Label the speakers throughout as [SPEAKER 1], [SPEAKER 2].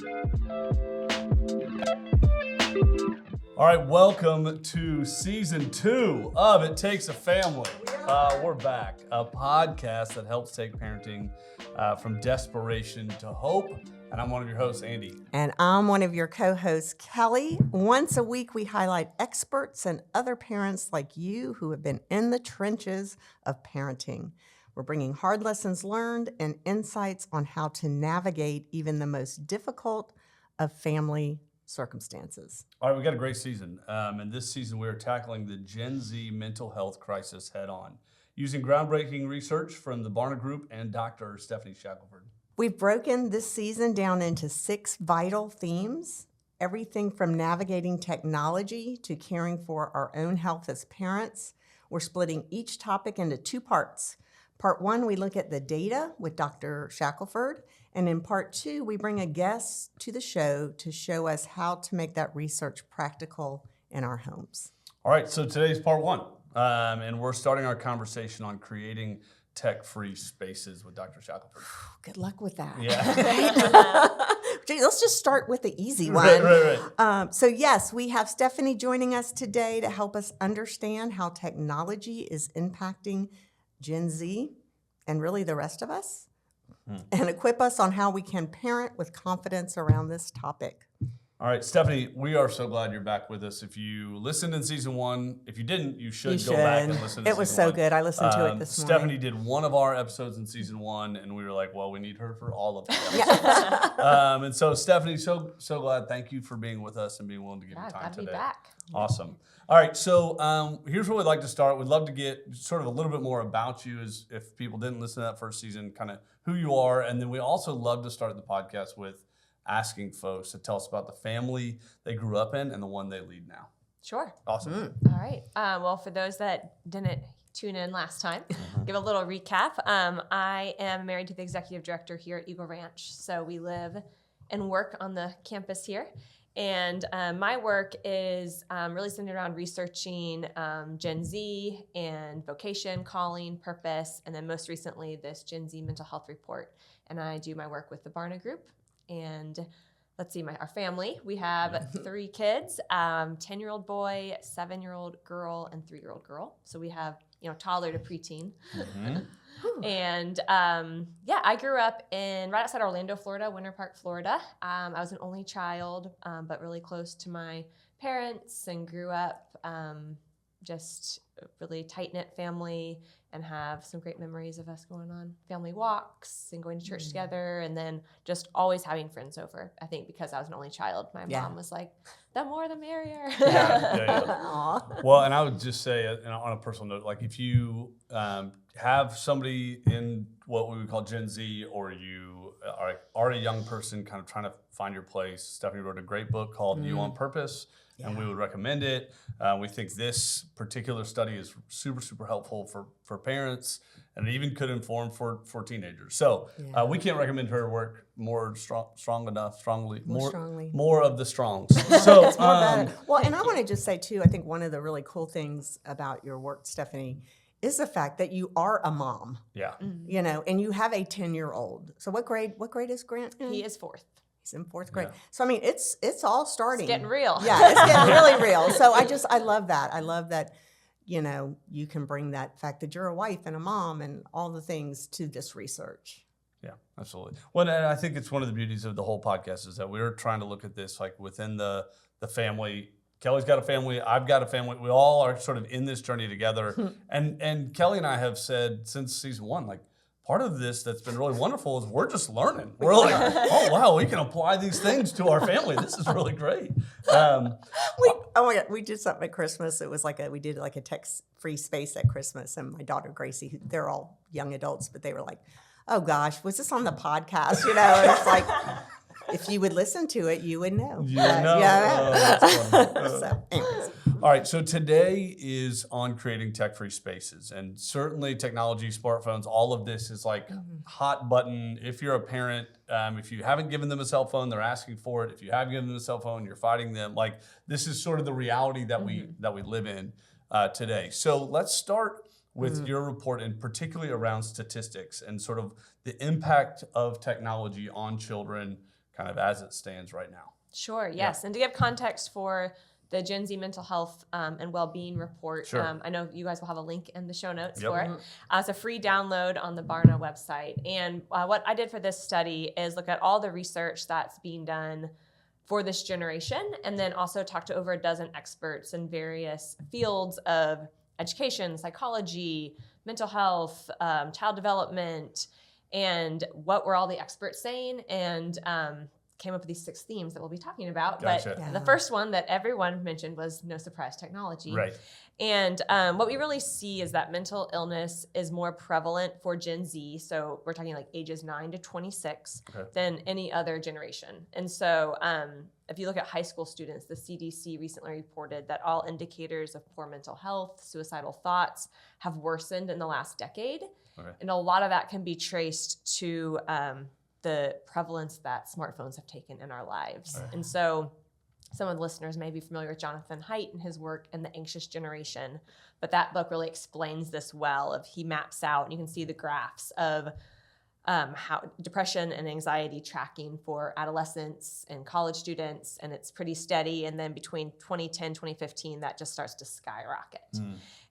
[SPEAKER 1] All right, welcome to season 2 of It Takes a Family. We're back, a podcast that helps take parenting from desperation to hope. And I'm one of your hosts, Andy.
[SPEAKER 2] And I'm one of your co-hosts, Kelly. Once a week, we highlight experts and other parents like you who have been in the trenches of parenting. We're bringing hard lessons learned and insights on how to navigate even the most difficult of family circumstances.
[SPEAKER 1] All right, we got a great season. And this season, we are tackling the Gen Z mental health crisis head on, using groundbreaking research from the Barna Group and Dr. Stephanie Shackelford.
[SPEAKER 2] We've broken this season down into 6 vital themes, everything from navigating technology to caring for our own health as parents. We're splitting each topic into 2 parts. Part 1, we look at the data with Dr. Shackelford, and in part 2, we bring a guest to the show to show us how to make that research practical in our homes.
[SPEAKER 1] All right, so today's part 1, and we're starting our conversation on creating tech-free spaces with Dr. Shackelford.
[SPEAKER 2] Good luck with that.
[SPEAKER 1] Yeah.
[SPEAKER 2] Gee, let's just start with the easy one.
[SPEAKER 1] Right.
[SPEAKER 2] So yes, we have Stephanie joining us today to help us understand how technology is impacting Gen Z and really the rest of us, and equip us on how we can parent with confidence around this topic.
[SPEAKER 1] All right, Stephanie, we are so glad you're back with us. If you listened in season 1, if you didn't, you should go back and listen to
[SPEAKER 2] It was
[SPEAKER 1] season
[SPEAKER 2] so
[SPEAKER 1] 1.
[SPEAKER 2] good. I listened to it this morning.
[SPEAKER 1] Stephanie did one of our episodes in season 1, and we were like, well, we need her for all of the episodes. And so, Stephanie, so glad. Thank you for being with us and being willing to give your time
[SPEAKER 3] glad
[SPEAKER 1] today.
[SPEAKER 3] to be back.
[SPEAKER 1] Awesome. All right, so here's where we'd like to start. We'd love to get sort of a little bit more about you, as if people didn't listen to that first season, kind of who you are. And then we also love to start the podcast with asking folks to tell us about the family they grew up in and the one they lead now.
[SPEAKER 3] Sure.
[SPEAKER 1] Awesome.
[SPEAKER 3] All right. Well, for those that didn't tune in last time, give a little recap. I am married to the executive director here at Eagle Ranch. So we live and work on the campus here. And my work is really centered around researching Gen Z and vocation, calling, purpose, and then most recently this Gen Z mental health report. And I do my work with the Barna Group. And let's see, our family, we have 3 kids, 10-year-old boy, 7-year-old girl, and 3-year-old girl. So we have, toddler to preteen. And I grew up right outside Orlando, Florida, Winter Park, Florida. I was an only child, but really close to my parents, and grew up just a really tight-knit family, and have some great memories of us going on family walks and going to church together, and then just always having friends over. I think because I was an only child, my mom was like, the more the merrier.
[SPEAKER 1] Yeah. Well, and I would just say, on a personal note, like if you have somebody in what we would call Gen Z, or you are a young person kind of trying to find your place, Stephanie wrote a great book called You on Purpose, and we would recommend it. We think this particular study is super, super helpful for parents, and it even could inform for teenagers. So we can't recommend her work more strongly. More of the strongs. So
[SPEAKER 2] It's more better. Well, and I want to just say too, I think one of the really cool things about your work, Stephanie, is the fact that you are a mom.
[SPEAKER 1] Yeah.
[SPEAKER 2] And you have a 10-year-old. So what grade is Grant in?
[SPEAKER 3] He is 4th.
[SPEAKER 2] He's in 4th grade. Yeah. So I mean, it's all starting.
[SPEAKER 3] It's getting real.
[SPEAKER 2] Yeah, it's getting really real. So I love that. I love that, you can bring that fact that you're a wife and a mom and all the things to this research.
[SPEAKER 1] Yeah, absolutely. Well, and I think it's one of the beauties of the whole podcast is that we're trying to look at this like within the family. Kelly's got a family. I've got a family. We all are sort of in this journey together. And Kelly and I have said since season 1, like, part of this that's been really wonderful is we're just learning. We're like, oh, wow, we can apply these things to our family. This is really great.
[SPEAKER 2] Oh my God, we did something at Christmas. It was we did a tech-free space at Christmas. And my daughter, Gracie, they're all young adults, but they were like, oh gosh, was this on the podcast? It's like, if you would listen to it, you would know. So, anyways.
[SPEAKER 1] All right, so today is on creating tech-free spaces, and certainly technology, smartphones, all of this is like hot button. If you're a parent, if you haven't given them a cell phone, they're asking for it. If you have given them a cell phone, you're fighting them. Like, this is sort of the reality that we live in today. So let's start with your report, and particularly around statistics and sort of the impact of technology on children kind of as it stands right now.
[SPEAKER 3] Sure, yes. And to give context for the Gen Z mental health and well-being report,
[SPEAKER 1] Sure.
[SPEAKER 3] I know you guys will have a link in the show notes
[SPEAKER 1] Yep.
[SPEAKER 3] for it. It's a free download on the Barna website. And what I did for this study is look at all the research that's being done for this generation, and then also talk to over a dozen experts in various fields of education, psychology, mental health, child development, and what were all the experts saying, and came up with these 6 themes that we'll be talking about.
[SPEAKER 1] Gotcha.
[SPEAKER 3] But the first one that everyone mentioned was no surprise technology.
[SPEAKER 1] Right.
[SPEAKER 3] And what we really see is that mental illness is more prevalent for Gen Z. So we're talking like ages 9 to 26 than any other generation. And so if you look at high school students, the CDC recently reported that all indicators of poor mental health, suicidal thoughts have worsened in the last decade. And a lot of that can be traced to the prevalence that smartphones have taken in our lives. And so some of the listeners may be familiar with Jonathan Haidt and his work in The Anxious Generation, but that book really explains this well. He maps out, and you can see the graphs of how depression and anxiety tracking for adolescents and college students, and it's pretty steady. And then between 2010, 2015, that just starts to skyrocket.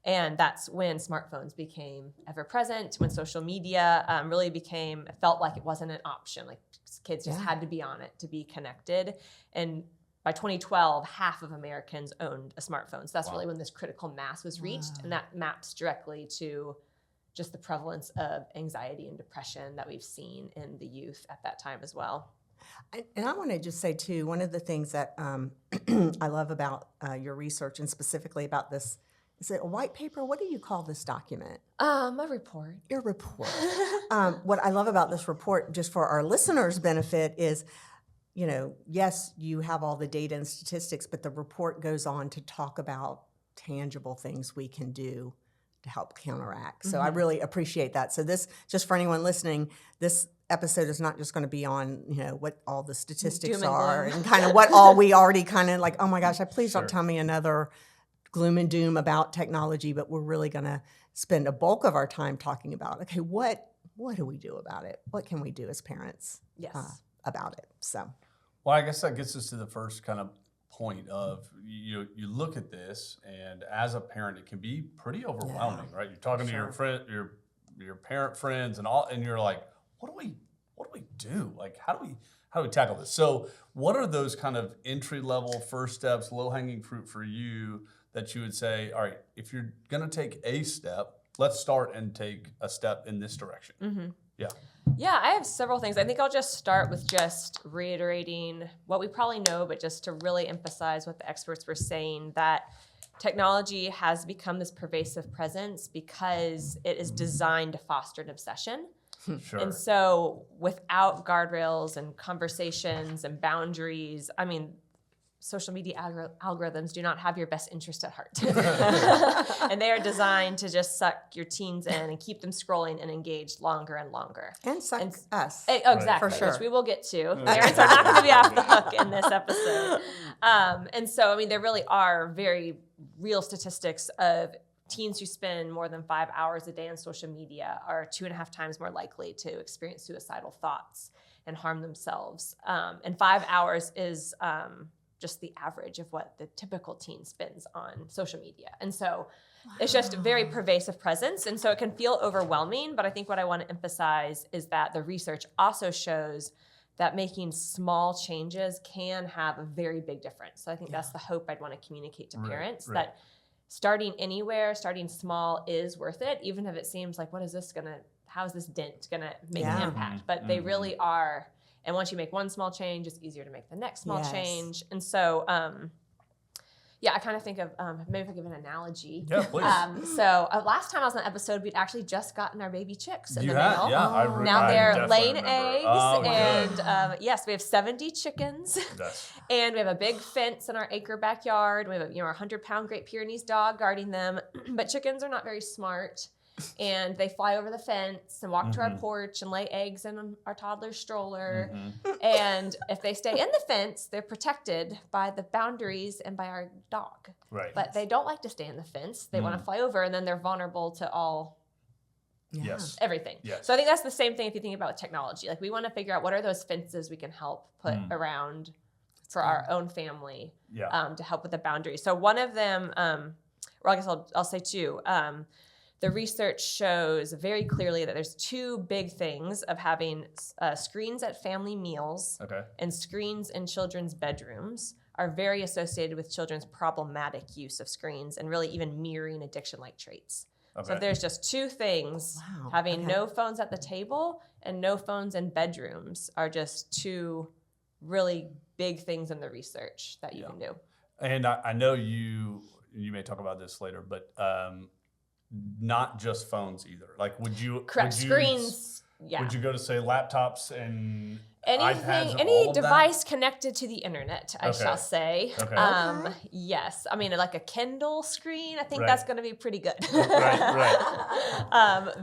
[SPEAKER 3] And that's when smartphones became ever present, when social media really felt like it wasn't an option. Like kids just had to be on it to be connected. And by 2012, half of Americans owned a smartphone. So that's really when this critical mass was reached. And that maps directly to just the prevalence of anxiety and depression that we've seen in the youth at that time as well.
[SPEAKER 2] And I want to just say, too, one of the things that I love about your research, and specifically about this, is it a white paper? What do you call this document?
[SPEAKER 3] A report.
[SPEAKER 2] Your report. What I love about this report, just for our listeners' benefit, is, yes, you have all the data and statistics, but the report goes on to talk about tangible things we can do to help counteract. So I really appreciate that. So this, just for anyone listening, this episode is not just going to be on, what all the statistics are and kind of what all we already kind of like, oh my gosh, please don't tell me another gloom and doom about technology, but we're really going to spend a bulk of our time talking about, okay, what do we do about it? What can we do as parents about it? So,
[SPEAKER 1] well, I guess that gets us to the first kind of point of you look at this, and as a parent, it can be pretty overwhelming, right? You're talking to your friend, your parent friends, and all, and you're like, what do we do? Like, how do we tackle this? So, what are those kind of entry level first steps, low hanging fruit for you that you would say, all right, if you're going to take a step, let's start and take a step in this direction?
[SPEAKER 3] Yeah, I have several things. I think I'll just start with just reiterating what we probably know, but just to really emphasize what the experts were saying, that technology has become this pervasive presence because it is designed to foster an obsession. And so without guardrails and conversations and boundaries, social media algorithms do not have your best interest at heart. And they are designed to just suck your teens in and keep them scrolling and engaged longer and longer.
[SPEAKER 2] And suck us.
[SPEAKER 3] Exactly,
[SPEAKER 2] for sure.
[SPEAKER 3] Which we will get to. Parents are not going to be off the hook in this episode. And so, there really are very real statistics of teens who spend more than 5 hours a day on social media are 2.5 times more likely to experience suicidal thoughts and harm themselves. And 5 hours is just the average of what the typical teen spends on social media. And so it's just a very pervasive presence. And so it can feel overwhelming. But I think what I want to emphasize is that the research also shows that making small changes can have a very big difference. So I think that's the hope I'd want to communicate to parents, that starting anywhere, starting small is worth it, even if it seems like, how is this dent going to make an impact? But they really are. And once you make one small change, it's easier to make the next small change. And so, I kind of think of, maybe if I give an analogy.
[SPEAKER 1] Yeah, please.
[SPEAKER 3] So last time I was on the episode, we'd actually just gotten our baby chicks in the mail.
[SPEAKER 1] Yeah,
[SPEAKER 3] now they're laying
[SPEAKER 1] remember.
[SPEAKER 3] eggs. And yes, we have 70 chickens. And we have a big fence in our acre backyard. We have our 100-pound Great Pyrenees dog guarding them. But chickens are not very smart. And they fly over the fence and walk to our porch and lay eggs in our toddler's stroller. And if they stay in the fence, they're protected by the boundaries and by our dog.
[SPEAKER 1] Right.
[SPEAKER 3] But they don't like to stay in the fence. They want to fly over, and then they're vulnerable to all
[SPEAKER 1] Yes.
[SPEAKER 3] Everything.
[SPEAKER 1] Yes.
[SPEAKER 3] So I think that's the same thing if you think about technology. Like we want to figure out what are those fences we can help put around for our own family to help with the boundaries. So one of them, or I guess I'll say two, the research shows very clearly that there's two big things of having screens at family meals and screens in children's bedrooms are very associated with children's problematic use of screens and really even mirroring addiction-like traits. So if there's just two things, having no phones at the table and no phones in bedrooms are just two really big things in the research that you can do.
[SPEAKER 1] And I know you may talk about this later, but not just phones either. Like, would you
[SPEAKER 3] screens?
[SPEAKER 1] Would you go to say laptops and
[SPEAKER 3] anything,
[SPEAKER 1] iPads and
[SPEAKER 3] any
[SPEAKER 1] all of
[SPEAKER 3] device connected to the internet? I shall say.
[SPEAKER 1] Okay.
[SPEAKER 3] Yes, I mean like a Kindle screen. I think that's going to be pretty good.
[SPEAKER 1] Right.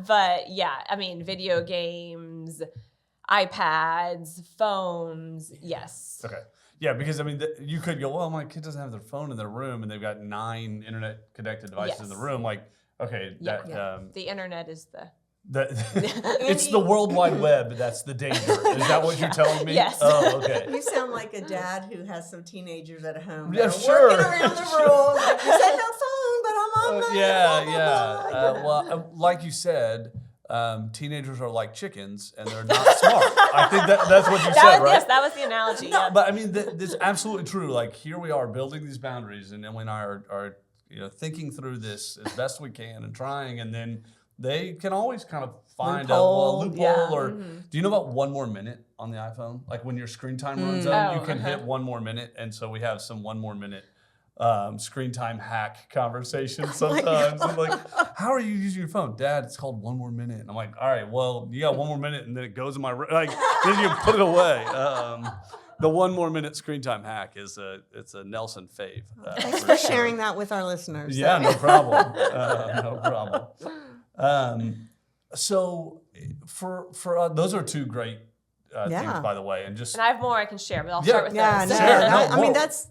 [SPEAKER 3] But yeah, I mean video games, iPads, phones. Yes.
[SPEAKER 1] Okay. Yeah, because I mean, you could go, well, my kid doesn't have their phone in their room, and they've got 9 internet-connected devices in the room. Like, okay,
[SPEAKER 3] the internet is the.
[SPEAKER 1] It's the World Wide Web. That's the danger. Is that what you're telling me?
[SPEAKER 3] Yes.
[SPEAKER 1] Oh, okay.
[SPEAKER 2] You sound like a dad who has some teenagers at home.
[SPEAKER 1] Yeah,
[SPEAKER 2] that are
[SPEAKER 1] sure.
[SPEAKER 2] Working around the room. Like, you said no phone, but I'm on.
[SPEAKER 1] Well, like you said, teenagers are like chickens, and they're not smart. I think that's what you said, right?
[SPEAKER 3] Yes, that was the analogy.
[SPEAKER 1] No, but I mean, this is absolutely true. Like, here we are building these boundaries, and Emily and I are thinking through this as best we can and trying, and then they can always kind of find a loophole. Or do you know about 1 more minute on the iPhone? Like when your screen time runs out, you can hit 1 more minute, and so we have some 1 more minute screen time hack conversations sometimes. I'm like, how are you using your phone? Dad, it's called 1 more minute. And I'm like, all right, well, you got 1 more minute, and then it goes in my like. Then you put it away. The 1 more minute screen time hack it's a Nelson fave.
[SPEAKER 2] Thanks for sharing that with our listeners.
[SPEAKER 1] Yeah, no problem. No problem. So for those are 2 great things, by the way, and
[SPEAKER 3] I have more I can share, but I'll start with those.
[SPEAKER 2] I mean that's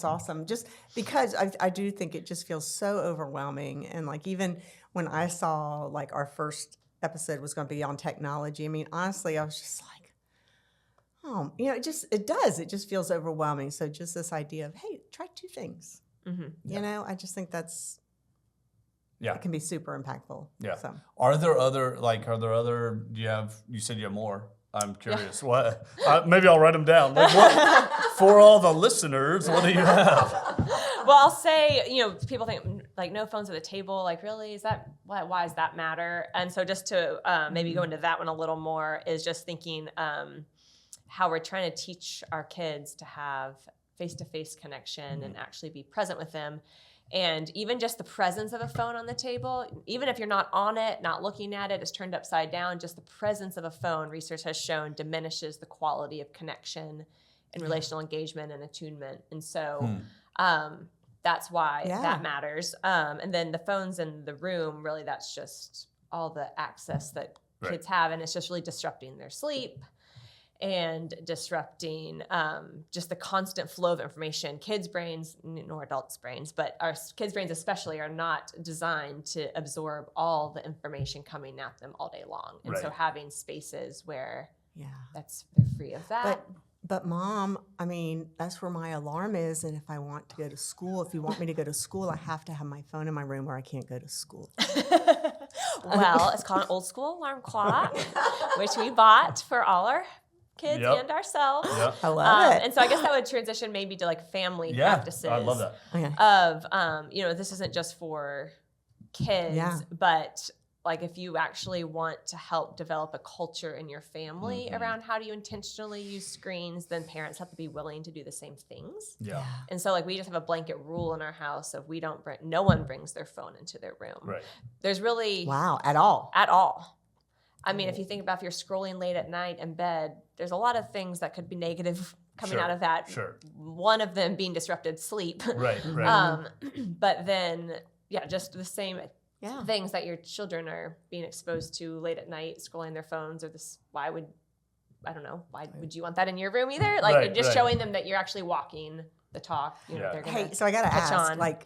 [SPEAKER 2] awesome. Just because I do think it just feels so overwhelming, and like even when I saw like our first episode was going to be on technology, I mean honestly, I was just like, oh, it just feels overwhelming. So just this idea of, hey, try 2 things. I just think it can be super impactful.
[SPEAKER 1] Yeah.
[SPEAKER 2] So.
[SPEAKER 1] Are there other, you said you have more. I'm curious. What? Maybe I'll write them down. Like what, for all the listeners, what do you have?
[SPEAKER 3] Well, I'll say, people think like no phones at the table. Like, really, why does that matter? And so just to maybe go into that one a little more is just thinking how we're trying to teach our kids to have face-to-face connection and actually be present with them. And even just the presence of a phone on the table, even if you're not on it, not looking at it, it's turned upside down, just the presence of a phone, research has shown, diminishes the quality of connection and relational engagement and attunement. And so that's why that matters. And then the phones in the room, really that's just all the access that kids have, and it's just really disrupting their sleep and disrupting just the constant flow of information. Kids' brains, nor adults' brains, but our kids' brains especially are not designed to absorb all the information coming at them all day long. And so having spaces where they're free of that.
[SPEAKER 2] But Mom, I mean, that's where my alarm is, and if I want to go to school, if you want me to go to school, I have to have my phone in my room or I can't go to school.
[SPEAKER 3] Well, it's called an old school alarm clock, which we bought for all our kids and ourselves.
[SPEAKER 2] I love it.
[SPEAKER 3] And so I guess that would transition maybe to like family practices.
[SPEAKER 1] I love that.
[SPEAKER 3] Of, this isn't just for kids, but like if you actually want to help develop a culture in your family around how do you intentionally use screens, then parents have to be willing to do the same things.
[SPEAKER 1] Yeah.
[SPEAKER 3] And so like we just have a blanket rule in our house of no one brings their phone into their room.
[SPEAKER 1] Right.
[SPEAKER 3] There's really
[SPEAKER 2] at all.
[SPEAKER 3] I mean, if you think about if you're scrolling late at night in bed, there's a lot of things that could be negative coming out of that.
[SPEAKER 1] Sure.
[SPEAKER 3] One of them being disrupted sleep.
[SPEAKER 1] Right.
[SPEAKER 3] But then, just the same things that your children are being exposed to late at night, scrolling their phones, or why would you want that in your room either? Like you're just showing them that you're actually walking the talk. They're gonna
[SPEAKER 2] so I got to ask,
[SPEAKER 3] on.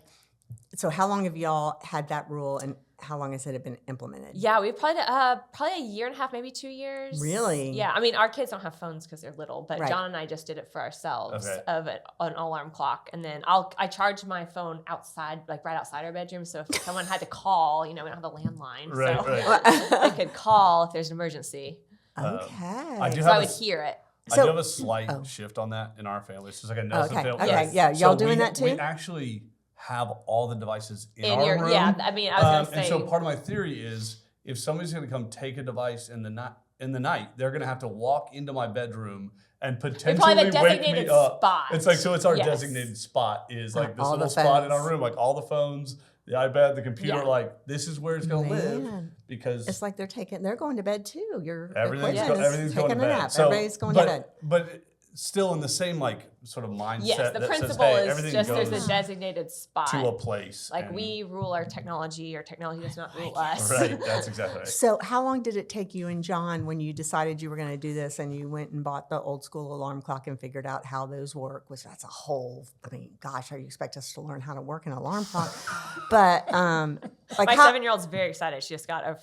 [SPEAKER 2] so how long have y'all had that rule, and how long has it been implemented?
[SPEAKER 3] Yeah, we've probably a year and a half, maybe 2 years.
[SPEAKER 2] Really?
[SPEAKER 3] Yeah, I mean, our kids don't have phones because they're little, but
[SPEAKER 2] Right.
[SPEAKER 3] John and I just did it for ourselves
[SPEAKER 1] Okay.
[SPEAKER 3] of an alarm clock, and then I charge my phone outside, like right outside our bedroom, so if someone had to call, we don't have a landline,
[SPEAKER 1] Right,
[SPEAKER 3] so
[SPEAKER 1] right.
[SPEAKER 3] they could call if there's an emergency.
[SPEAKER 2] Okay.
[SPEAKER 1] I do
[SPEAKER 3] So
[SPEAKER 1] have
[SPEAKER 3] I
[SPEAKER 1] a
[SPEAKER 3] would hear it.
[SPEAKER 1] I
[SPEAKER 2] So-
[SPEAKER 1] do have a slight shift on that in our family. It's just like a Nelson
[SPEAKER 2] Okay.
[SPEAKER 1] family.
[SPEAKER 2] Okay.
[SPEAKER 3] Yes.
[SPEAKER 2] Yeah. Y'all doing that
[SPEAKER 1] We
[SPEAKER 2] too?
[SPEAKER 1] actually have all the devices in
[SPEAKER 3] In
[SPEAKER 1] our
[SPEAKER 3] your
[SPEAKER 1] room.
[SPEAKER 3] yeah, I mean, I was gonna say
[SPEAKER 1] And so part of my theory is if somebody's going to come take a device in the night, they're going to have to walk into my bedroom and potentially
[SPEAKER 3] probably have a
[SPEAKER 1] wake me
[SPEAKER 3] designated
[SPEAKER 1] up.
[SPEAKER 3] spot.
[SPEAKER 1] It's like, so it's our
[SPEAKER 3] Yes.
[SPEAKER 1] designated spot is like this
[SPEAKER 2] all
[SPEAKER 1] little
[SPEAKER 2] the
[SPEAKER 1] spot in our
[SPEAKER 2] phones.
[SPEAKER 1] room, like all the phones, the iPad, the computer,
[SPEAKER 3] Yeah.
[SPEAKER 1] like this is where it's going to live
[SPEAKER 2] Man.
[SPEAKER 1] because
[SPEAKER 2] It's like they're going to bed too. Your
[SPEAKER 1] everything's,
[SPEAKER 2] equipment is
[SPEAKER 1] everything's going to
[SPEAKER 2] taking a
[SPEAKER 1] bed.
[SPEAKER 2] nap.
[SPEAKER 1] So,
[SPEAKER 2] Everybody's going to bed.
[SPEAKER 1] But still in the same like sort of mindset
[SPEAKER 3] yes, the
[SPEAKER 1] that
[SPEAKER 3] principle
[SPEAKER 1] says, hey,
[SPEAKER 3] is
[SPEAKER 1] everything
[SPEAKER 3] just
[SPEAKER 1] goes
[SPEAKER 3] there's a designated spot.
[SPEAKER 1] to a place.
[SPEAKER 3] Like
[SPEAKER 1] and-
[SPEAKER 3] we rule our technology does not rule us.
[SPEAKER 1] Right, that's exactly right.
[SPEAKER 2] So how long did it take you and John when you decided you were going to do this and you went and bought the old school alarm clock and figured out how those work? Which that's a whole, gosh, how you expect us to learn how to work an alarm clock? But like
[SPEAKER 3] My
[SPEAKER 2] how,
[SPEAKER 3] 7-year-old's very excited. She just got an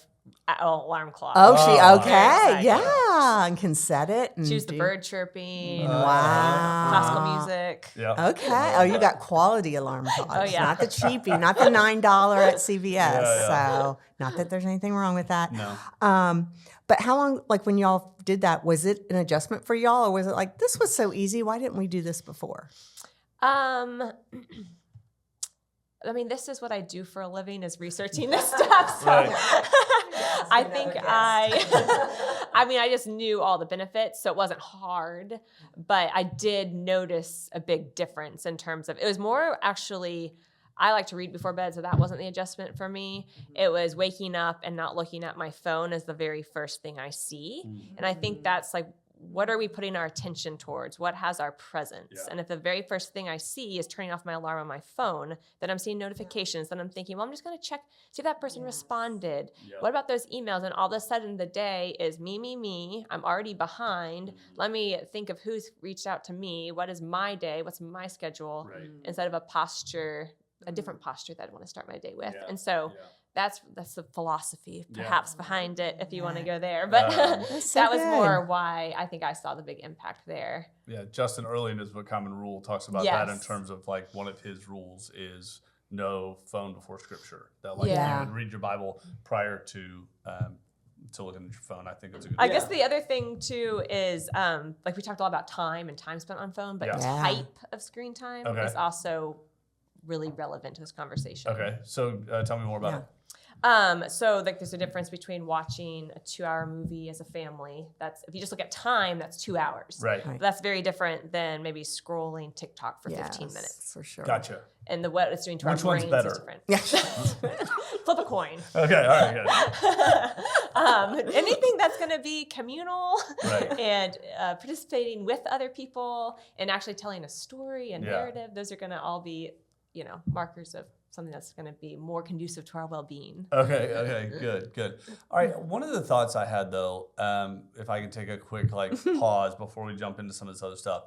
[SPEAKER 3] alarm clock.
[SPEAKER 2] oh, she,
[SPEAKER 1] Oh.
[SPEAKER 2] okay,
[SPEAKER 3] Very excited.
[SPEAKER 2] yeah, and can set it. And
[SPEAKER 3] Choose the
[SPEAKER 2] do-
[SPEAKER 3] bird chirping,
[SPEAKER 2] Wow.
[SPEAKER 3] classical music.
[SPEAKER 1] Yeah.
[SPEAKER 2] Okay. Oh, you got quality alarm clocks.
[SPEAKER 3] Oh, yeah.
[SPEAKER 2] Not the cheapie, not the $9 at CVS.
[SPEAKER 1] Yeah.
[SPEAKER 2] So, not that there's anything wrong with that.
[SPEAKER 1] No.
[SPEAKER 2] But how long, like when y'all did that, was it an adjustment for y'all, or was it like this was so easy? Why didn't we do this before?
[SPEAKER 3] I mean, this is what I do for a living is researching this stuff. So
[SPEAKER 1] Right.
[SPEAKER 3] I think I just knew all the benefits, so it wasn't hard, but I did notice a big difference in terms of, it was more actually, I like to read before bed, so that wasn't the adjustment for me. It was waking up and not looking at my phone as the very first thing I see. And I think that's like, what are we putting our attention towards? What has our presence?
[SPEAKER 1] Yeah.
[SPEAKER 3] And if the very first thing I see is turning off my alarm on my phone, then I'm seeing notifications, then I'm thinking, well, I'm just going to check, see if that person responded.
[SPEAKER 1] Yeah.
[SPEAKER 3] What about those emails? And all of a sudden the day is me. I'm already behind. Let me think of who's reached out to me. What is my day? What's my schedule?
[SPEAKER 1] Right.
[SPEAKER 3] Instead of a different posture that I want to start my day with.
[SPEAKER 1] Yeah.
[SPEAKER 3] And so
[SPEAKER 1] Yeah.
[SPEAKER 3] that's the philosophy
[SPEAKER 1] Yeah.
[SPEAKER 3] perhaps behind it if you want to go there. But
[SPEAKER 2] That's so
[SPEAKER 3] that was
[SPEAKER 2] good.
[SPEAKER 3] more why I think I saw the big impact there.
[SPEAKER 1] Yeah, Justin early in his book Common Rule talks about that in
[SPEAKER 3] Yes.
[SPEAKER 1] terms of like one of his rules is no phone before scripture. That like
[SPEAKER 2] Yeah.
[SPEAKER 1] you would read your Bible prior to looking at your phone. I think it's a good
[SPEAKER 3] I guess the other thing too is like we talked a lot about time and time spent on phone, but
[SPEAKER 1] Yeah.
[SPEAKER 2] Yeah.
[SPEAKER 3] type of screen time
[SPEAKER 1] Okay.
[SPEAKER 3] is also really relevant to this conversation.
[SPEAKER 1] Okay, so tell me more about
[SPEAKER 2] Yeah.
[SPEAKER 1] it.
[SPEAKER 3] So like there's a difference between watching a 2-hour movie as a family. That's if you just look at time, that's 2 hours.
[SPEAKER 1] Right.
[SPEAKER 2] Right.
[SPEAKER 3] That's very different than maybe scrolling TikTok for 15
[SPEAKER 2] Yes,
[SPEAKER 3] minutes.
[SPEAKER 2] for sure.
[SPEAKER 1] Gotcha.
[SPEAKER 3] And what it's doing to
[SPEAKER 1] Which
[SPEAKER 3] our
[SPEAKER 1] one's
[SPEAKER 3] brains
[SPEAKER 1] better?
[SPEAKER 3] is different.
[SPEAKER 2] Yeah.
[SPEAKER 3] Flip a coin.
[SPEAKER 1] Okay, all right, good.
[SPEAKER 3] Anything that's going to be communal
[SPEAKER 1] Right.
[SPEAKER 3] and participating with other people and actually telling a story and
[SPEAKER 1] Yeah.
[SPEAKER 3] narrative, those are going to all be, markers of something that's going to be more conducive to our well-being.
[SPEAKER 1] Okay, good. All right, one of the thoughts I had though, if I can take a quick pause before we jump into some of this other stuff,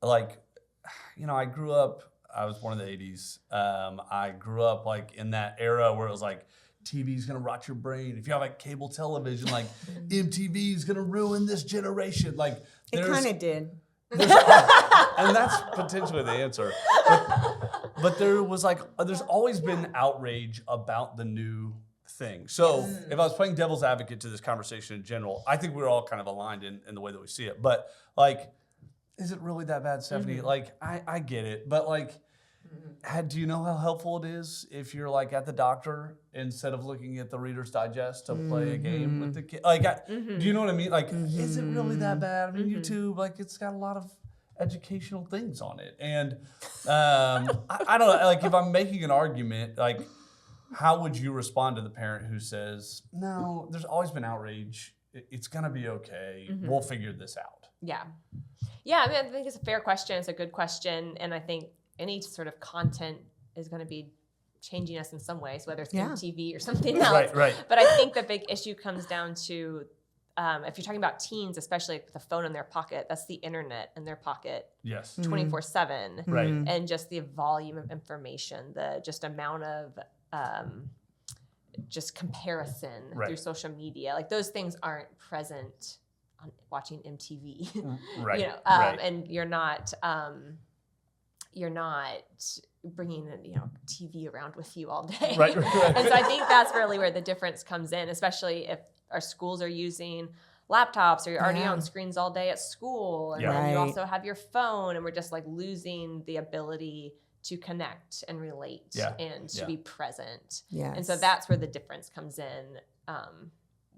[SPEAKER 1] I grew up. I was born in the 80s. I grew up in that era where it was like TV's gonna rot your brain. If you have cable television, MTV's gonna ruin this generation.
[SPEAKER 2] It
[SPEAKER 1] there's-
[SPEAKER 2] kind of did.
[SPEAKER 1] and that's potentially the answer. But there was there's always been outrage about the new thing. So if I was playing devil's advocate to this conversation in general, I think we're all kind of aligned in the way that we see it. But is it really that bad, Stephanie? I get it, but do you know how helpful it is if you're at the doctor instead of looking at the Reader's Digest to play a game with the kid? Do you know what I mean? Is it really that bad? I mean, YouTube, it's got a lot of educational things on it, and I don't know. If I'm making an argument, how would you respond to the parent who says, "No, there's always been outrage. It's gonna be okay. We'll figure this out."
[SPEAKER 3] Yeah. Yeah, I think it's a fair question. It's a good question. And I think any sort of content is going to be changing us in some ways, whether it's MTV or something else.
[SPEAKER 1] Right.
[SPEAKER 3] But I think the big issue comes down to if you're talking about teens, especially with a phone in their pocket, that's the internet in their pocket
[SPEAKER 1] Yes.
[SPEAKER 3] 24/7.
[SPEAKER 1] Right.
[SPEAKER 3] And just the volume of information, the just amount of just comparison
[SPEAKER 1] Right.
[SPEAKER 3] through social media. Like those things aren't present on watching MTV,
[SPEAKER 1] Right.
[SPEAKER 3] you know,
[SPEAKER 1] Right.
[SPEAKER 3] and you're not bringing TV around with you all day.
[SPEAKER 1] Right.
[SPEAKER 3] And so I think that's really where the difference comes in, especially if our schools are using laptops or you're already on screens all day at school, and then you also have your phone, and we're just like losing the ability to connect and relate and to be present.
[SPEAKER 2] Yes.
[SPEAKER 3] And so that's where the difference comes in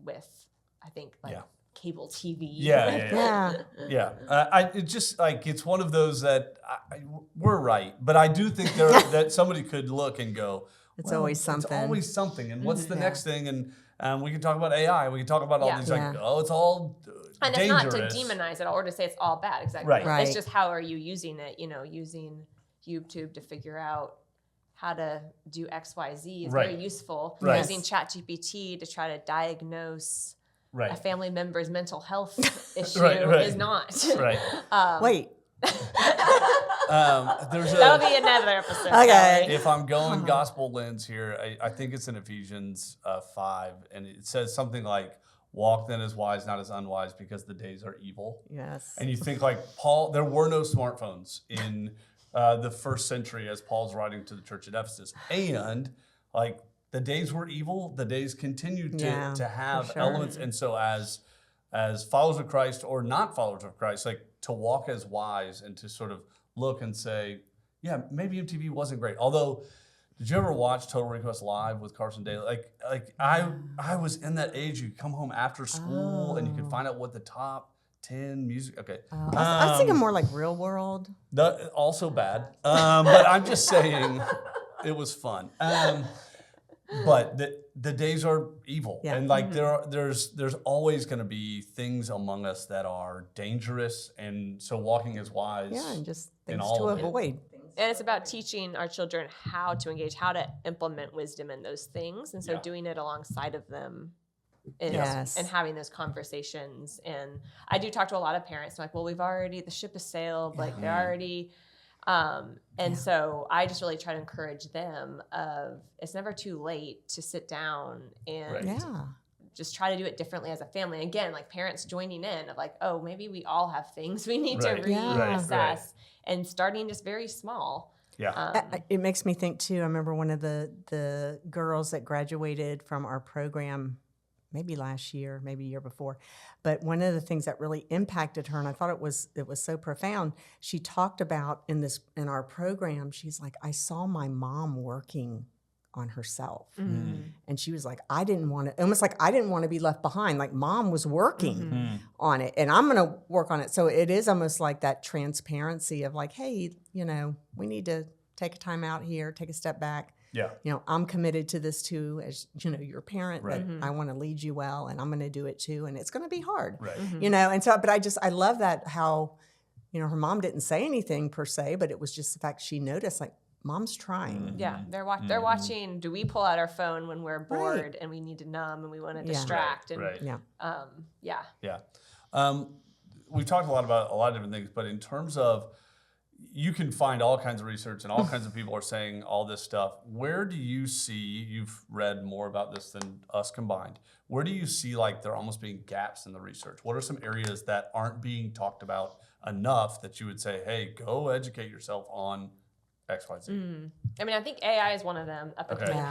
[SPEAKER 3] with, I think, like cable TV.
[SPEAKER 1] It's just like, it's one of those that we're right, but I do think that somebody could look and go,
[SPEAKER 2] it's always something.
[SPEAKER 1] It's always something. And what's the next thing? And we can talk about AI. We can talk about all these like, it's all
[SPEAKER 3] and
[SPEAKER 1] dangerous.
[SPEAKER 3] It's not to demonize it or to say it's all bad. Exactly.
[SPEAKER 1] Right.
[SPEAKER 3] It's just, how are you using it? Using YouTube to figure out how to do X, Y, Z is very useful.
[SPEAKER 1] Right.
[SPEAKER 3] Using ChatGPT to try to diagnose a family member's mental health issue is not.
[SPEAKER 1] Right.
[SPEAKER 2] Wait.
[SPEAKER 3] That'll be another episode.
[SPEAKER 2] Okay.
[SPEAKER 1] If I'm going gospel lens here, I think it's in Ephesians 5, and it says something like, walk then as wise, not as unwise, because the days are evil.
[SPEAKER 2] Yes.
[SPEAKER 1] And you think like Paul, there were no smartphones in the first century as Paul's writing to the church at Ephesus. And like the days were evil, the days continued to have elements. And so as followers of Christ or not followers of Christ, like to walk as wise and to sort of look and say, maybe MTV wasn't great. Although, did you ever watch Total Request Live with Carson Daly? Like I was in that age. You could come home after school and you could find out what the top 10 music. Okay,
[SPEAKER 2] I was thinking more like Real World.
[SPEAKER 1] Also bad, but I'm just saying it was fun. But the days are evil, and like there's always going to be things among us that are dangerous, and so walking is wise.
[SPEAKER 2] Yeah, and just things
[SPEAKER 1] all
[SPEAKER 2] to
[SPEAKER 1] of it.
[SPEAKER 2] avoid.
[SPEAKER 3] And it's about teaching our children how to engage, how to implement wisdom in those things. And so doing it alongside of them and having those conversations. And I do talk to a lot of parents like, well, the ship has sailed, like they're already, and so I just really try to encourage them it's never too late to sit down and just try to do it differently as a family. Again, like parents joining in of like, oh, maybe we all have things we need to reassess. And starting just very small.
[SPEAKER 2] It makes me think too. I remember one of the girls that graduated from our program, maybe last year, maybe year before. But one of the things that really impacted her, and I thought it was so profound. She talked about in our program. She's like, I saw my mom working on herself, and she was like, I didn't want to be left behind. Like mom was working on it, and I'm going to work on it. So it is almost like that transparency of like, hey, we need to take a time out here, take a step back. I'm committed to this too, as your parent. That I want to lead you well, and I'm going to do it too, and it's going to be hard. And so, but I love that how, her mom didn't say anything per se, but it was just the fact she noticed like, mom's trying.
[SPEAKER 3] They're watching. Do we pull out our phone when we're bored and we need to numb and we want to distract?
[SPEAKER 1] We've talked a lot about a lot of different things, but in terms of, you can find all kinds of research and all kinds of people are saying all this stuff. Where do you see, you've read more about this than us combined, where do you see like there almost being gaps in the research? What are some areas that aren't being talked about enough that you would say, hey, go educate yourself on X, Y, Z?
[SPEAKER 3] I mean, I think AI is one of them.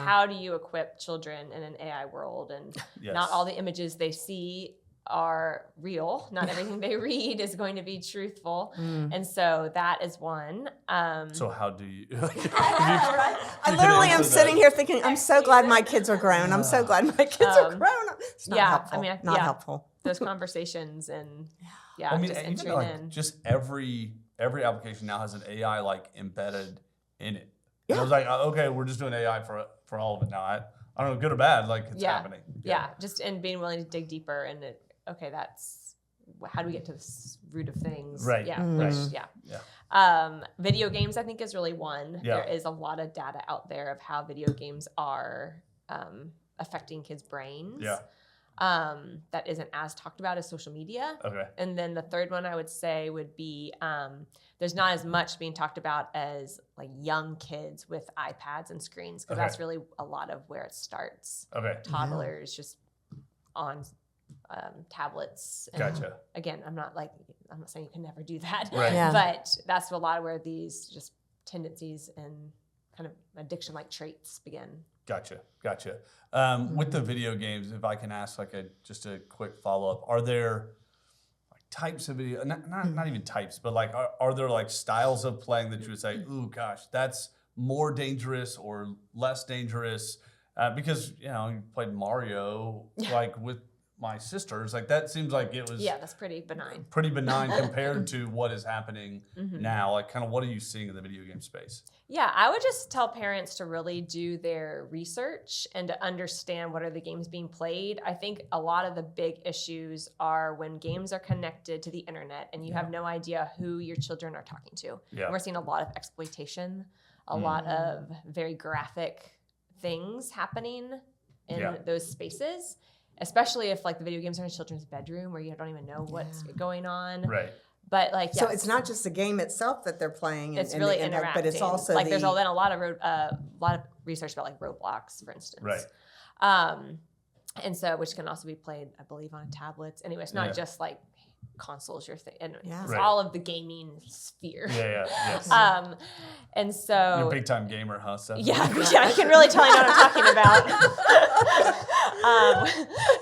[SPEAKER 3] How do you equip children in an AI world? And not all the images they see are real. Not everything they read is going to be truthful. And so that is one.
[SPEAKER 1] So how do you...
[SPEAKER 2] I literally am sitting here thinking, I'm so glad my kids are grown. I'm so glad my kids are grown. It's not helpful.
[SPEAKER 3] I mean,
[SPEAKER 2] not helpful.
[SPEAKER 3] Those conversations and
[SPEAKER 1] I mean,
[SPEAKER 3] just
[SPEAKER 1] even
[SPEAKER 3] entering
[SPEAKER 1] like
[SPEAKER 3] in.
[SPEAKER 1] just every application now has an AI like embedded in it. And I was like, okay, we're just doing AI for all of it now. I don't know, good or bad, like it's happening.
[SPEAKER 3] Just and being willing to dig deeper and that's how do we get to the root of things?
[SPEAKER 1] Right.
[SPEAKER 3] Video games, I think, is really one.
[SPEAKER 1] Yeah.
[SPEAKER 3] There is a lot of data out there of how video games are affecting kids' brains. that isn't as talked about as social media.
[SPEAKER 1] Okay.
[SPEAKER 3] And then the third one I would say would be there's not as much being talked about as like young kids with iPads and screens, because that's really a lot of where it starts.
[SPEAKER 1] Okay.
[SPEAKER 3] Toddlers just on tablets. And
[SPEAKER 1] Gotcha.
[SPEAKER 3] Again, I'm not saying you can never do that,
[SPEAKER 1] Right.
[SPEAKER 2] Yeah.
[SPEAKER 3] but that's a lot of where these just tendencies and kind of addiction-like traits begin.
[SPEAKER 1] Gotcha. With the video games, if I can ask like just a quick follow-up, are there like types of video, not even types, but like are there like styles of playing that you would say, ooh, gosh, that's more dangerous or less dangerous? Because, you played Mario like with my sisters, like that seems like it was
[SPEAKER 3] that's pretty benign.
[SPEAKER 1] Compared to what is happening now. Like kind of what are you seeing in the video game space?
[SPEAKER 3] Yeah, I would just tell parents to really do their research and to understand what are the games being played. I think a lot of the big issues are when games are connected to the internet and you have no idea who your children are talking to.
[SPEAKER 1] Yeah.
[SPEAKER 3] And we're seeing a lot of exploitation, a lot of very graphic things happening in those spaces, especially if like the video games are in a children's bedroom where you don't even know what's going on.
[SPEAKER 1] Right.
[SPEAKER 3] But like,
[SPEAKER 2] So it's not just the game itself that they're playing,
[SPEAKER 3] it's really
[SPEAKER 2] the impact,
[SPEAKER 3] interacting.
[SPEAKER 2] but it's also
[SPEAKER 3] like there's been a lot of research about like Roblox, for instance.
[SPEAKER 1] Right.
[SPEAKER 3] And so which can also be played, I believe, on tablets. Anyway, it's not just like consoles your thing, and it's all of the gaming sphere.
[SPEAKER 1] Yes.
[SPEAKER 3] And so
[SPEAKER 1] You're a big time gamer, huh? Seth?
[SPEAKER 3] Yeah, I can really tell you know what I'm talking about.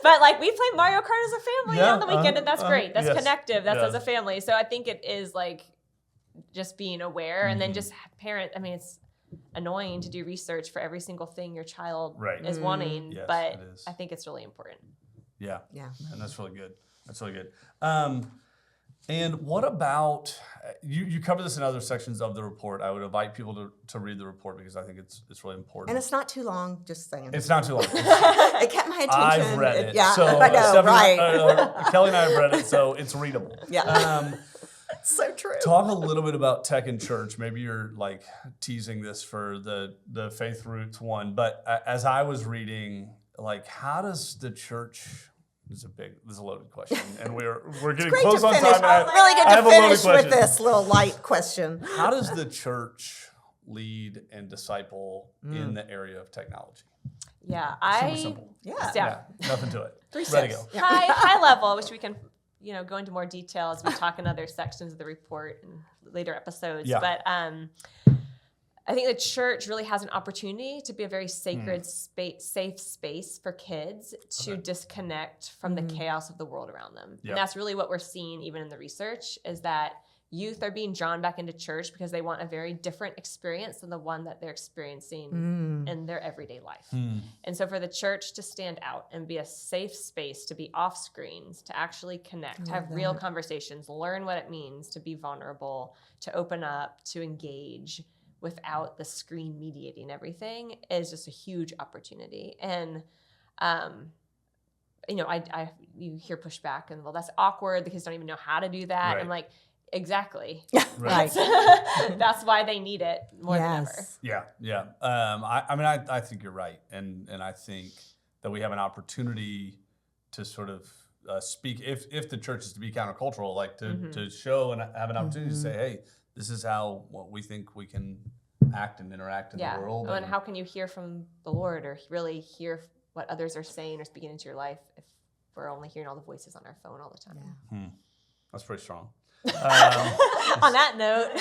[SPEAKER 3] But like we play Mario Kart as a family on the weekend, and that's great. That's connective. That's as a family. So I think it is like just being aware, and then just parent. I mean, it's annoying to do research for every single thing your child is wanting,
[SPEAKER 1] Yes,
[SPEAKER 3] but
[SPEAKER 1] it is.
[SPEAKER 3] I think it's really important.
[SPEAKER 2] Yeah.
[SPEAKER 1] And that's really good. And what about you cover this in other sections of the report. I would invite people to read the report because I think it's really important.
[SPEAKER 2] And it's not too long, just saying.
[SPEAKER 1] It's not too long.
[SPEAKER 2] It kept my attention.
[SPEAKER 1] I've read it.
[SPEAKER 2] Yeah,
[SPEAKER 1] So
[SPEAKER 2] I know,
[SPEAKER 1] Stephanie,
[SPEAKER 2] right.
[SPEAKER 1] Kelly and I have read it, so it's readable.
[SPEAKER 2] Yeah. So true.
[SPEAKER 1] Talk a little bit about tech in church. Maybe you're like teasing this for the Faith Roots one, but as I was reading, like, how does the church? This is a loaded question, and we're getting
[SPEAKER 2] Great
[SPEAKER 1] close
[SPEAKER 2] to
[SPEAKER 1] on
[SPEAKER 2] finish.
[SPEAKER 1] time.
[SPEAKER 2] Really good
[SPEAKER 1] I have
[SPEAKER 2] to
[SPEAKER 1] a loaded
[SPEAKER 2] finish with
[SPEAKER 1] question.
[SPEAKER 2] this little light question.
[SPEAKER 1] How does the church lead and disciple in the area of technology?
[SPEAKER 3] Yeah,
[SPEAKER 1] Super simple.
[SPEAKER 2] Yeah.
[SPEAKER 1] Nothing to it.
[SPEAKER 2] Three
[SPEAKER 1] Ready to
[SPEAKER 2] steps.
[SPEAKER 1] go.
[SPEAKER 2] Yeah.
[SPEAKER 3] high level, which we can go into more detail as we talk in other sections of the report and later episodes.
[SPEAKER 1] Yeah.
[SPEAKER 3] But I think the church really has an opportunity to be a very sacred safe space for kids to disconnect from the chaos of the world around them.
[SPEAKER 1] Yeah.
[SPEAKER 3] And that's really what we're seeing even in the research, is that youth are being drawn back into church because they want a very different experience than the one that they're experiencing in their everyday life. And so for the church to stand out and be a safe space, to be off screens, to actually connect, have real conversations, learn what it means to be vulnerable, to open up, to engage without the screen mediating everything, is just a huge opportunity. And you hear pushback and, well, that's awkward. The kids don't even know how to do that.
[SPEAKER 1] Right.
[SPEAKER 3] I'm like, exactly.
[SPEAKER 2] Right.
[SPEAKER 3] That's why they need it more than ever.
[SPEAKER 1] Yeah. I think you're right, and I think that we have an opportunity to sort of speak, if the church is to be countercultural, like to show and have an opportunity to say, hey, this is how what we think we can act and interact in the world.
[SPEAKER 3] And how can you hear from the Lord, or really hear what others are saying or speaking into your life, if we're only hearing all the voices on our phone all the time?
[SPEAKER 1] That's pretty strong.
[SPEAKER 3] On that note.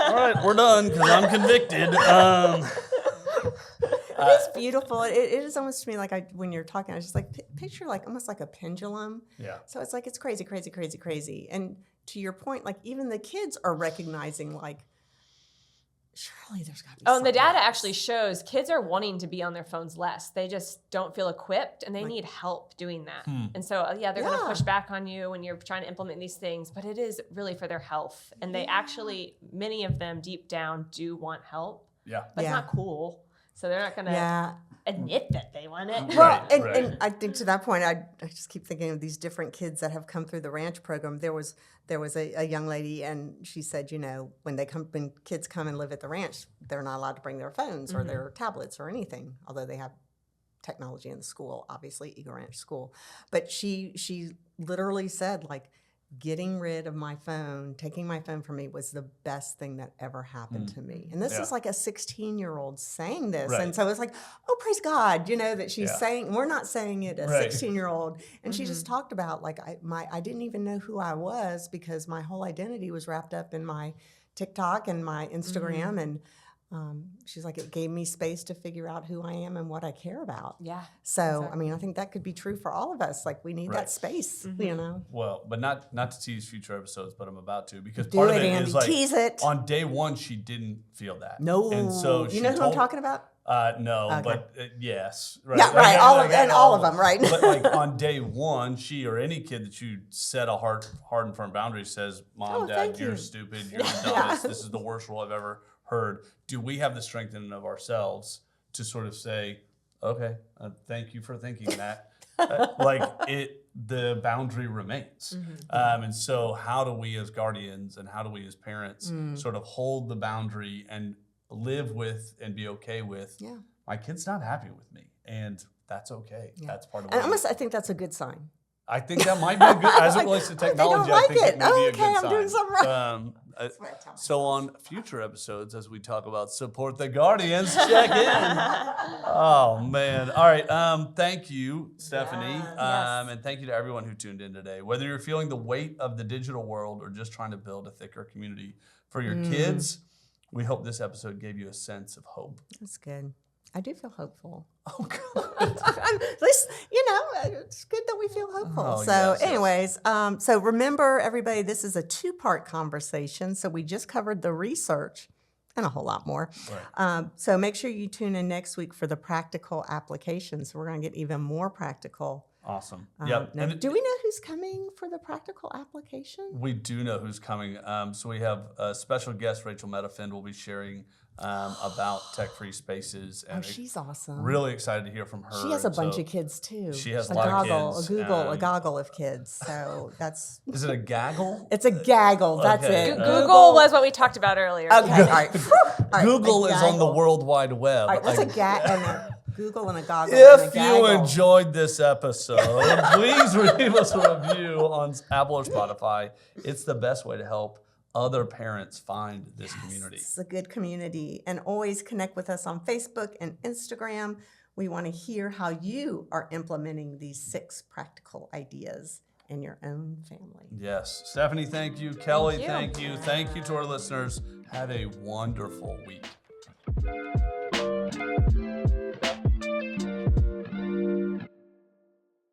[SPEAKER 1] All right, we're done because I'm convicted.
[SPEAKER 2] It's beautiful. It is almost to me like when you're talking, I was just like, picture like almost like a pendulum.
[SPEAKER 1] Yeah.
[SPEAKER 2] So it's like it's crazy, crazy, crazy, crazy. And to your point, like even the kids are recognizing like, surely there's got to be
[SPEAKER 3] And the
[SPEAKER 2] something
[SPEAKER 3] data
[SPEAKER 2] else.
[SPEAKER 3] actually shows kids are wanting to be on their phones less. They just don't feel equipped, and they need help doing that. And so, they're going to push back on you when you're trying to implement these things, but it is really for their health. And they actually, many of them deep down do want help,
[SPEAKER 1] Yeah.
[SPEAKER 3] but it's not cool. So they're not going to admit that they want it.
[SPEAKER 2] Well,
[SPEAKER 1] Right.
[SPEAKER 2] and I think to that point, I just keep thinking of these different kids that have come through the ranch program. There was a young lady, and she said, when kids come and live at the ranch, they're not allowed to bring their phones or their tablets or anything, although they have technology in the school, obviously Eagle Ranch School. But she literally said, like, getting rid of my phone, taking my phone from me was the best thing that ever happened to me. And this is like a 16-year-old saying this.
[SPEAKER 1] Right.
[SPEAKER 2] And so it's like, oh, praise God, that she's saying, we're not saying it, a
[SPEAKER 1] Right.
[SPEAKER 2] 16-year-old. And she just talked about, like, I didn't even know who I was because my whole identity was wrapped up in my TikTok and my Instagram. And she's like, it gave me space to figure out who I am and what I care about.
[SPEAKER 3] Yeah.
[SPEAKER 2] So,
[SPEAKER 3] exactly.
[SPEAKER 2] I mean, I think that could be true for all of us. Like, we need that space,
[SPEAKER 1] Well, but not to tease future episodes, but I'm about to, because
[SPEAKER 2] Do
[SPEAKER 1] part
[SPEAKER 2] it,
[SPEAKER 1] of it
[SPEAKER 2] Andy.
[SPEAKER 1] is like
[SPEAKER 2] Tease it.
[SPEAKER 1] on day one she didn't feel that.
[SPEAKER 2] No.
[SPEAKER 1] And so
[SPEAKER 2] you know who I'm talking about?
[SPEAKER 1] No,
[SPEAKER 2] Okay.
[SPEAKER 1] but yes, right.
[SPEAKER 2] Yeah, right. All of them, right?
[SPEAKER 1] But like on day one, she or any kid that you set a hard and firm boundary says, "Mom, Dad,
[SPEAKER 2] thank
[SPEAKER 1] you're
[SPEAKER 2] you."
[SPEAKER 1] stupid. You're the dumbest. This is the worst rule I've ever heard." Do we have the strength in and of ourselves to sort of say, "Okay, thank you for thinking that." The boundary remains. And so how do we as guardians and how do we as parents sort of hold the boundary and live with and be okay with, my kid's not happy with me, and that's okay. That's part of it.
[SPEAKER 2] And I think that's a good sign.
[SPEAKER 1] I think that might be a good, as it relates to technology, I think it may be a good sign.
[SPEAKER 2] I'm doing something right.
[SPEAKER 1] So on future episodes, as we talk about support the guardians, check in. Oh, man. All right. Thank you, Stephanie. And thank you to everyone who tuned in today. Whether you're feeling the weight of the digital world or just trying to build a thicker community for your kids, we hope this episode gave you a sense of hope.
[SPEAKER 2] That's good. I do feel hopeful.
[SPEAKER 1] Oh, good.
[SPEAKER 2] At least, it's good that we feel hopeful.
[SPEAKER 1] Oh,
[SPEAKER 2] so
[SPEAKER 1] yes,
[SPEAKER 2] anyways, so remember, everybody, this is a 2-part conversation. So we just covered the research and a whole lot more.
[SPEAKER 1] Right.
[SPEAKER 2] So make sure you tune in next week for the practical applications. We're going to get even more practical.
[SPEAKER 1] Awesome.
[SPEAKER 2] Now, do we know who's coming for the practical application?
[SPEAKER 1] We do know who's coming. So we have a special guest, Rachel Metafin, will be sharing about tech-free spaces. And
[SPEAKER 2] she's awesome.
[SPEAKER 1] Really excited to hear from her.
[SPEAKER 2] She has a bunch of kids too.
[SPEAKER 1] She has a lot of kids.
[SPEAKER 2] A goggle of kids. So that's.
[SPEAKER 1] Is it a gaggle?
[SPEAKER 2] It's a gaggle. That's
[SPEAKER 1] Okay.
[SPEAKER 2] it.
[SPEAKER 3] Google was what we talked about earlier.
[SPEAKER 2] Okay. All right.
[SPEAKER 1] Google
[SPEAKER 2] a
[SPEAKER 1] is on the
[SPEAKER 2] gaggle.
[SPEAKER 1] World Wide Web.
[SPEAKER 2] All right. What's a Google and a goggle?
[SPEAKER 1] If
[SPEAKER 2] and a
[SPEAKER 1] you
[SPEAKER 2] gaggle.
[SPEAKER 1] enjoyed this episode, please leave us a review on Apple or Spotify. It's the best way to help other parents find this community.
[SPEAKER 2] It's a good community. And always connect with us on Facebook and Instagram. We want to hear how you are implementing these 6 practical ideas in your own family.
[SPEAKER 1] Yes. Stephanie, thank you. Kelly, thank you. Thank you to our listeners. Have a wonderful week.